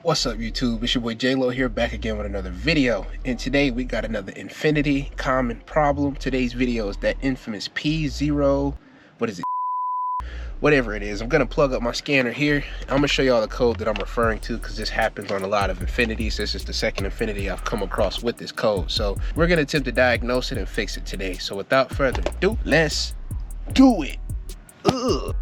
What's up YouTube, it's your boy J-Lo here, back again with another video. And today we got another Infiniti common problem. Today's video is that infamous whatever it is. I'm gonna plug up my scanner here. I'm gonna show y'all the code that I'm referring to because this happens on a lot of Infinitis. This is the second Infiniti I've come across with this code. So we're gonna attempt to diagnose it and fix it today. So without further ado, let's do it. Ugh.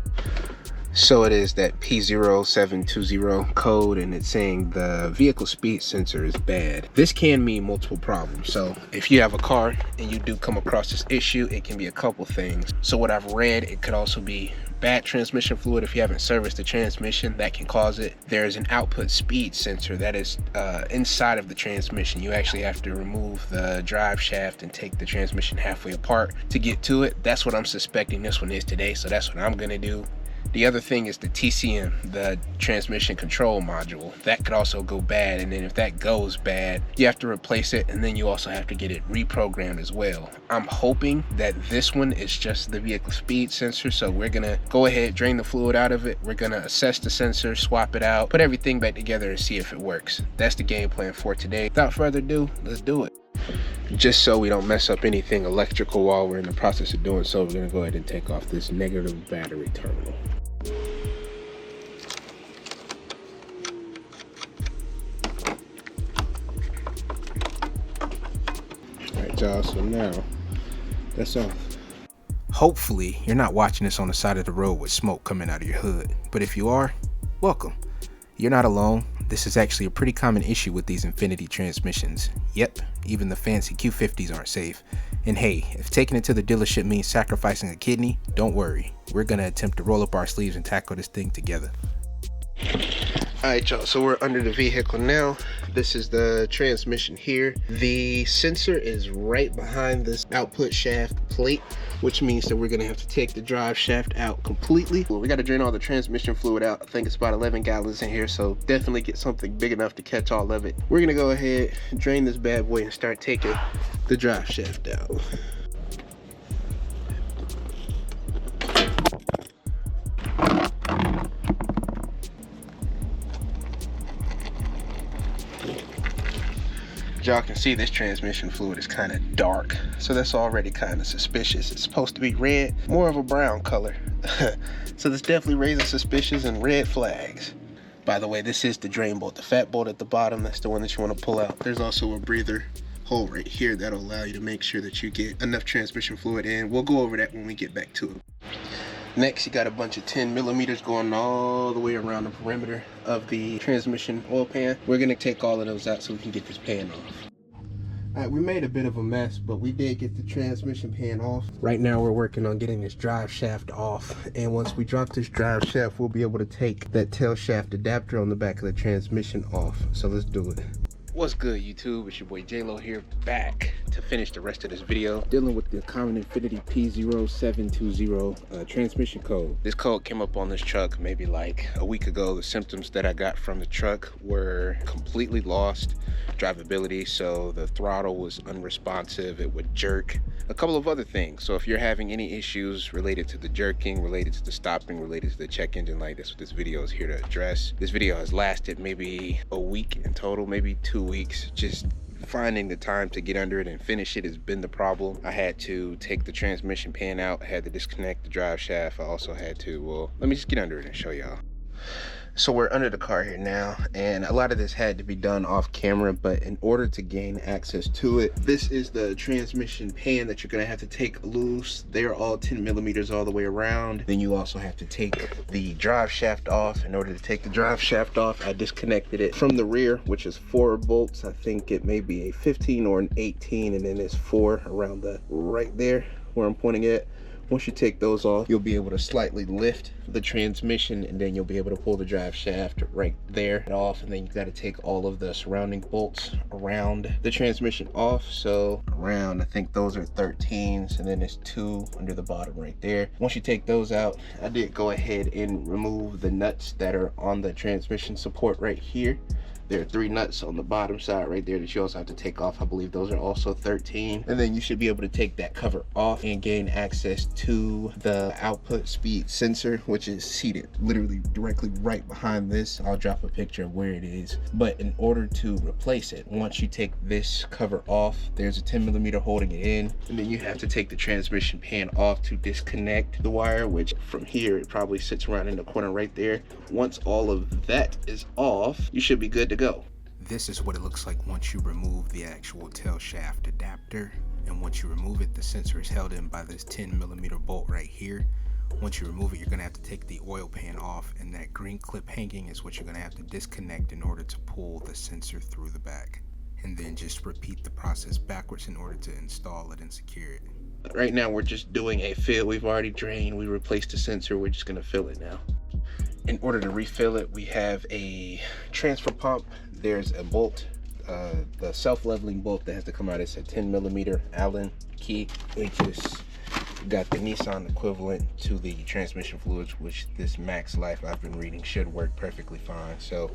So it is that P0720 code, and it's saying the vehicle speed sensor is bad. This can mean multiple problems. So if you have a car and you do come across this issue, it can be a couple things. So what I've read, it could also be bad transmission fluid. If you haven't serviced the transmission, that can cause it. There's an output speed sensor that is inside of the transmission. You actually have to remove the drive shaft and take the transmission halfway apart to get to it. That's what I'm suspecting this one is today, so that's what I'm gonna do. The other thing is the TCM, the transmission control module. That could also go bad, and then if that goes bad, you have to replace it, and then you also have to get it reprogrammed as well. I'm hoping that this one is just the vehicle speed sensor, so we're gonna go ahead, drain the fluid out of it. We're gonna assess the sensor, swap it out, put everything back together and see if it works. That's the game plan for today. Without further ado, let's do it. Just so we don't mess up anything electrical while we're in the process of doing so, we're gonna go ahead and take off this negative battery terminal. Alright y'all, so now that's off. Hopefully you're not watching this on the side of the road with smoke coming out of your hood, but if you are, welcome. You're not alone. This is actually a pretty common issue with these Infiniti transmissions. Yep, even the fancy Q50s aren't safe. And hey, if taking it to the dealership means sacrificing a kidney, don't worry. We're gonna attempt to roll up our sleeves and tackle this thing together. Alright y'all, so we're under the vehicle now. This is the transmission here. The sensor is right behind this output shaft plate, which means that we're gonna have to take the drive shaft out completely. Well, we gotta drain all the transmission fluid out. I think it's about 11 gallons in here, so definitely get something big enough to catch all of it. We're gonna go ahead, drain this bad boy and start taking the drive shaft out. Y'all can see this transmission fluid is kind of dark, so that's already kind of suspicious. It's supposed to be red, more of a brown color. So this definitely raises suspicions and red flags. By the way, this is the drain bolt, the fat bolt at the bottom. That's the one that you want to pull out. There's also a breather hole right here that'll allow you to make sure that you get enough transmission fluid in. We'll go over that when we get back to it. Next, you got a bunch of 10 millimeters going all the way around the perimeter of the transmission oil pan. We're gonna take all of those out so we can get this pan off. All right, we made a bit of a mess, but we did get the transmission pan off. Right now, we're working on getting this drive shaft off. And once we drop this drive shaft, we'll be able to take that tail shaft adapter on the back of the transmission off. So let's do it. What's good YouTube, it's your boy J-Lo here, back to finish the rest of this video dealing with the common Infiniti P0720 transmission code. This code came up on this truck maybe like a week ago. The symptoms that I got from the truck were completely lost drivability, so the throttle was unresponsive, it would jerk, a couple of other things. So if you're having any issues related to the jerking, related to the stopping, related to the check engine light, that's what this video is here to address. This video has lasted maybe a week in total, maybe 2 weeks. Just finding the time to get under it and finish it has been the problem. I had to take the transmission pan out, I had to disconnect the drive shaft. I also had to, well, let me just get under it and show y'all. So we're under the car here now, and a lot of this had to be done off camera, but in order to gain access to it, this is the transmission pan that you're gonna have to take loose. They're all 10 millimeters all the way around. Then you also have to take the drive shaft off. In order to take the drive shaft off, I disconnected it from the rear, which is 4 bolts. I think it may be a 15 or an 18, and then there's 4 around the right there where I'm pointing at. Once you take those off, you'll be able to slightly lift the transmission, and then you'll be able to pull the drive shaft right there off, and then you got to take all of the surrounding bolts around the transmission off. So around, I think those are 13s, and then there's 2 under the bottom right there. Once you take those out, I did go ahead and remove the nuts that are on the transmission support right here. There are 3 nuts on the bottom side right there that you also have to take off. I believe those are also 13. And then you should be able to take that cover off and gain access to the output speed sensor, which is seated literally directly right behind this. I'll drop a picture of where it is. But in order to replace it, once you take this cover off, there's a 10mm holding it in. And then you have to take the transmission pan off to disconnect the wire, which from here, it probably sits around in the corner right there. Once all of that is off, you should be good to go. This is what it looks like once you remove the actual tail shaft adapter. And once you remove it, the sensor is held in by this 10mm bolt right here. Once you remove it, you're gonna have to take the oil pan off, and that green clip hanging is what you're gonna have to disconnect in order to pull the sensor through the back. And then just repeat the process backwards in order to install it and secure it. Right now, we're just doing a fill. We've already drained, we replaced the sensor, we're just gonna fill it now. In order to refill it, we have a transfer pump. There's a bolt, the self-leveling bolt that has to come out. It's a 10mm Allen key. We just got the Nissan equivalent to the transmission fluids, which this max life I've been reading should work perfectly fine. So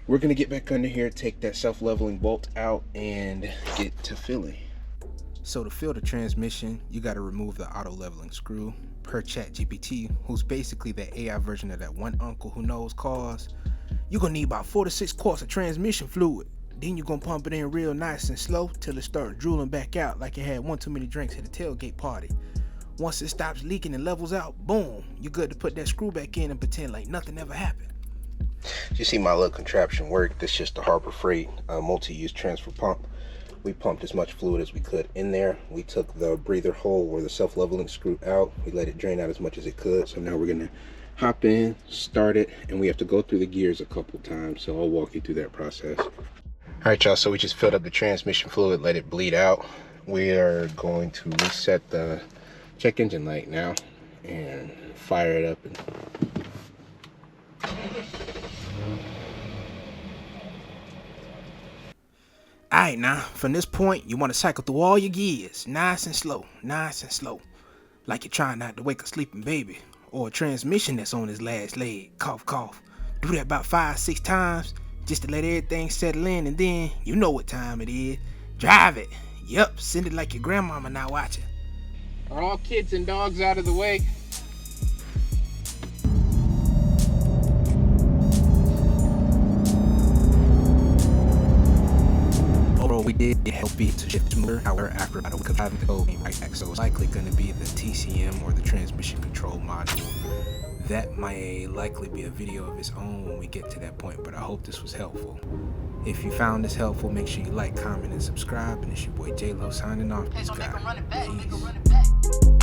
we're gonna get back under here, take that self-leveling bolt out, and get to filling. So to fill the transmission, you got to remove the auto leveling screw. Per ChatGPT, who's basically the AI version of that one uncle who knows cars, you're gonna need about 4 to 6 quarts of transmission fluid. Then you're gonna pump it in real nice and slow till it starts drooling back out like it had one too many drinks at a tailgate party. Once it stops leaking and levels out, boom, you're good to put that screw back in and pretend like nothing ever happened. You see my little contraption work. This is just a Harbor Freight multi-use transfer pump. We pumped as much fluid as we could in there. We took the breather hole or the self-leveling screw out. We let it drain out as much as it could. So now we're gonna hop in, start it, and we have to go through the gears a couple times. So I'll walk you through that process. All right, y'all, so we just filled up the transmission fluid, let it bleed out. We are going to reset the check engine light now and fire it up. Alright, now, from this point, you want to cycle through all your gears, nice and slow, like you're trying not to wake a sleeping baby, or a transmission that's on its last leg, cough, cough. Do that about 5-6 times, just to let everything settle in, and then, you know what time it is. Drive it. Yep, send it like your grandmama not watching. Are all kids and dogs out of the way? We did help it to shift smoother, however, after about a week of driving the code came right back, so it's likely going to be the TCM or the transmission control module. That might likely be a video of its own when we get to that point, but I hope this was helpful. If you found this helpful, make sure you like, comment, and subscribe, and it's your boy J-Lo signing off. This guy. Peace.